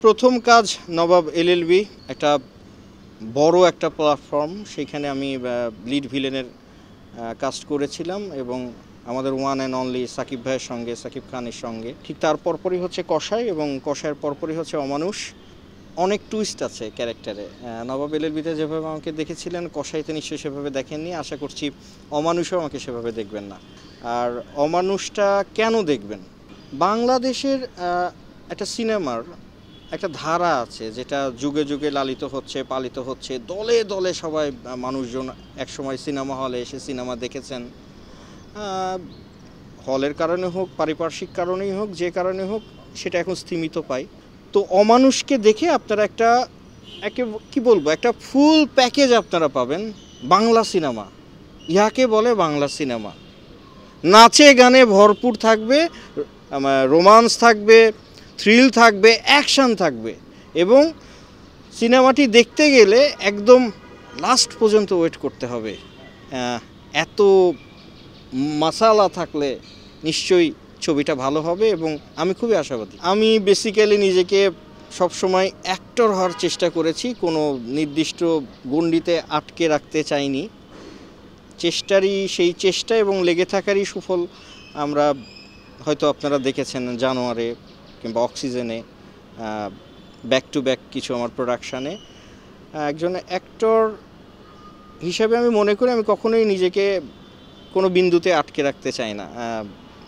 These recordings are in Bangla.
প্রথম কাজ নবাব এলএলবি, একটা বড় একটা প্ল্যাটফর্ম, সেখানে আমি লিড ভিলেনের কাস্ট করেছিলাম এবং আমাদের ওয়ান অ্যান্ড অনলি সাকিব ভাইয়ের সঙ্গে, সাকিব খানের সঙ্গে। ঠিক তার পরপরই হচ্ছে কসাই এবং কসাইয়ের পরপরই হচ্ছে অমানুষ। অনেক টুইস্ট আছে ক্যারেক্টারে। নবাব এলএলবিতে যেভাবে আমাকে দেখেছিলেন, কসাইতে নিশ্চয়ই সেভাবে দেখেননি। আশা করছি অমানুষও আমাকে সেভাবে দেখবেন না। আর অমানুষটা কেন দেখবেন, বাংলাদেশের একটা সিনেমার একটা ধারা আছে যেটা যুগে যুগে লালিত হচ্ছে, পালিত হচ্ছে। দলে দলে সবাই মানুষজন একসময় সিনেমা হলে এসে সিনেমা দেখেছেন, হলের কারণে হোক, পারিপার্শ্বিক কারণেই হোক, যে কারণে হোক, সেটা এখন স্থিমিত পায়। তো অমানুষকে দেখে আপনারা কি বলবো, একটা ফুল প্যাকেজ আপনারা পাবেন। বাংলা সিনেমা, ইহাকে বলে বাংলা সিনেমা। নাচে গানে ভরপুর থাকবে, রোমান্স থাকবে, থ্রিল থাকবে, অ্যাকশান থাকবে এবং সিনেমাটি দেখতে গেলে একদম লাস্ট পর্যন্ত ওয়েট করতে হবে। এত মশালা থাকলে নিশ্চয়ই ছবিটা ভালো হবে এবং আমি খুবই আশাবাদী। আমি বেসিক্যালি নিজেকে সবসময় অ্যাক্টর হওয়ার চেষ্টা করেছি, কোনো নির্দিষ্ট গণ্ডিতে আটকে রাখতে চাইনি। সেই চেষ্টা এবং লেগে থাকারই সুফল আমরা হয়তো আপনারা দেখেছেন জানুয়ারে কিংবা অক্সিজেনে, ব্যাক টু ব্যাক কিছু আমার প্রোডাকশানে। একজন অ্যাক্টর হিসাবে আমি মনে করি আমি কখনোই নিজেকে কোনো বিন্দুতে আটকে রাখতে চাই না।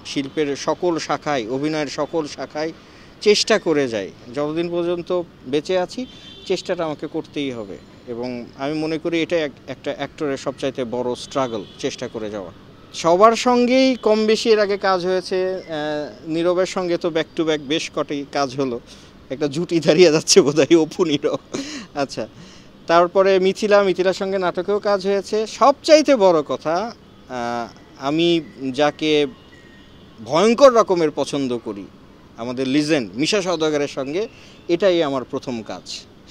শিল্পের সকল শাখায়, অভিনয়ের সকল শাখায় চেষ্টা করে যাই। যতদিন পর্যন্ত বেঁচে আছি চেষ্টাটা আমাকে করতেই হবে এবং আমি মনে করি এটা একটা অ্যাক্টরের সবচাইতে বড় স্ট্রাগল, চেষ্টা করে যাওয়া। সবার সঙ্গেই কম বেশি এর আগে কাজ হয়েছে। নীরবের সঙ্গে তো ব্যাক টু ব্যাক বেশ কটি কাজ হলো, একটা জুটি দাঁড়িয়ে যাচ্ছে বোধহয়, অপু নীরব। আচ্ছা, তারপরে মিথিলার সঙ্গে নাটকেও কাজ হয়েছে। সবচাইতে বড় কথা, আমি যাকে ভয়ঙ্কর রকমের পছন্দ করি, আমাদের লিজেন্ড মিশা সওদাগরের সঙ্গে এটাই আমার প্রথম কাজ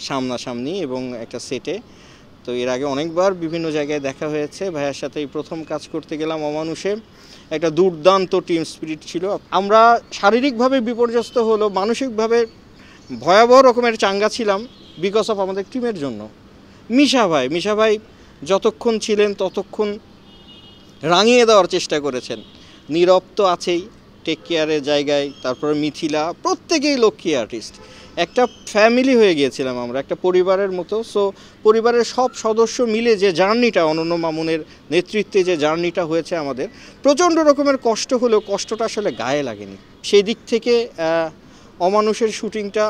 সামনাসামনি এবং একটা সেটে। তো এর আগে অনেকবার বিভিন্ন জায়গায় দেখা হয়েছে। ভাইয়ার সাথে এই প্রথম কাজ করতে গেলাম অমানুষে। একটা দুর্দান্ত টিম স্পিরিট ছিল। আমরা শারীরিকভাবে বিপর্যস্ত হলো, মানসিকভাবে ভয়াবহ রকমের চাঙ্গা ছিলাম বিকজ অফ আমাদের টিমের জন্য। মিশা ভাই যতক্ষণ ছিলেন ততক্ষণ রাঙিয়ে দেওয়ার চেষ্টা করেছেন। নীরব তো আছেই টেক কেয়ারের জায়গায়, তারপরে মিথিলা, প্রত্যেকেই লক্ষ্মী আর্টিস্ট। একটা ফ্যামিলি হয়ে গিয়েছিলাম আমরা, একটা পরিবারের মতো। সো পরিবারের সব সদস্য মিলে যে জার্নিটা, অনন্য মামুনের নেতৃত্বে যে জার্নিটা হয়েছে আমাদের, প্রচণ্ড রকমের কষ্ট হলেও কষ্টটা আসলে গায়ে লাগেনি। সেই দিক থেকে অমানুষের শুটিংটা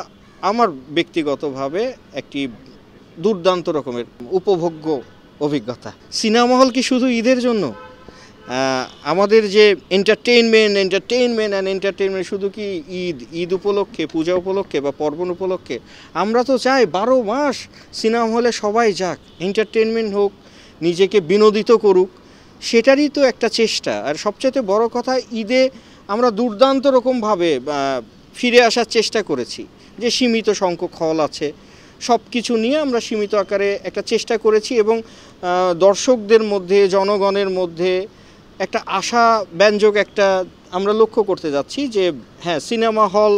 আমার ব্যক্তিগতভাবে একটি দুর্দান্ত রকমের উপভোগ্য অভিজ্ঞতা। সিনেমা হল কি শুধু ঈদের জন্য? আমাদের যে এন্টারটেইনমেন্ট শুধু কি ঈদ উপলক্ষে, পূজা উপলক্ষে বা পার্বণ উপলক্ষে? আমরা তো চাই 12 মাস সিনেমা হলে সবাই যাক, এন্টারটেইনমেন্ট হোক, নিজেকে বিনোদিত করুক, সেটারই তো একটা চেষ্টা। আর সবচেয়ে বড় কথা, ঈদে আমরা দুর্দান্ত রকমভাবে ফিরে আসার চেষ্টা করেছি। যে সীমিত সংখ্যক হল আছে, সব কিছু নিয়ে আমরা সীমিত আকারে একটা চেষ্টা করেছি এবং দর্শকদের মধ্যে, জনগণের মধ্যে একটা আশা ব্যঞ্জক একটা আমরা লক্ষ্য করতে যাচ্ছি যে হ্যাঁ, সিনেমা হল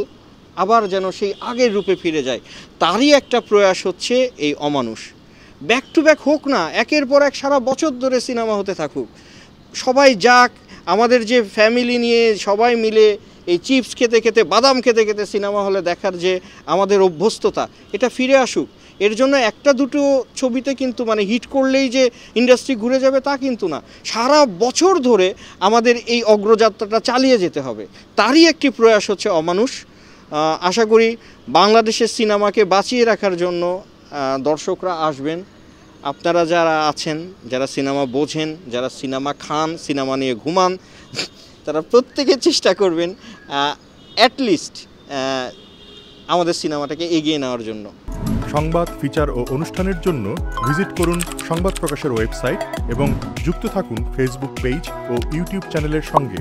আবার যেন সেই আগের রূপে ফিরে যায়। তারই একটা প্রয়াস হচ্ছে এই অমানুষ। ব্যাক টু ব্যাক হোক না, একের পর এক সারা বছর ধরে সিনেমা হতে থাকুক, সবাই যাক। আমাদের যে ফ্যামিলি নিয়ে সবাই মিলে এই চিপস খেতে খেতে, বাদাম খেতে খেতে সিনেমা হলে দেখার যে আমাদের অভ্যস্ততা, এটা ফিরে আসুক। এর জন্য একটা দুটো ছবিতে কিন্তু হিট করলেই যে ইন্ডাস্ট্রি ঘুরে যাবে তা কিন্তু না, সারা বছর ধরে আমাদের এই অগ্রযাত্রাটা চালিয়ে যেতে হবে। তারই একটি প্রয়াস হচ্ছে অমানুষ। আশা করি বাংলাদেশের সিনেমাকে বাঁচিয়ে রাখার জন্য দর্শকরা আসবেন। আপনারা যারা আছেন, যারা সিনেমা বোঝেন, যারা সিনেমা খান, সিনেমা নিয়ে ঘুমান, তারা প্রত্যেকে চেষ্টা করবেন অ্যাটলিস্ট আমাদের সিনেমাটাকে এগিয়ে নেওয়ার জন্য। সংবাদ, ফিচার ও অনুষ্ঠানের জন্য ভিজিট করুন সংবাদ প্রকাশের ওয়েবসাইট এবং যুক্ত থাকুন ফেসবুক পেজ ও ইউটিউব চ্যানেলের সঙ্গে।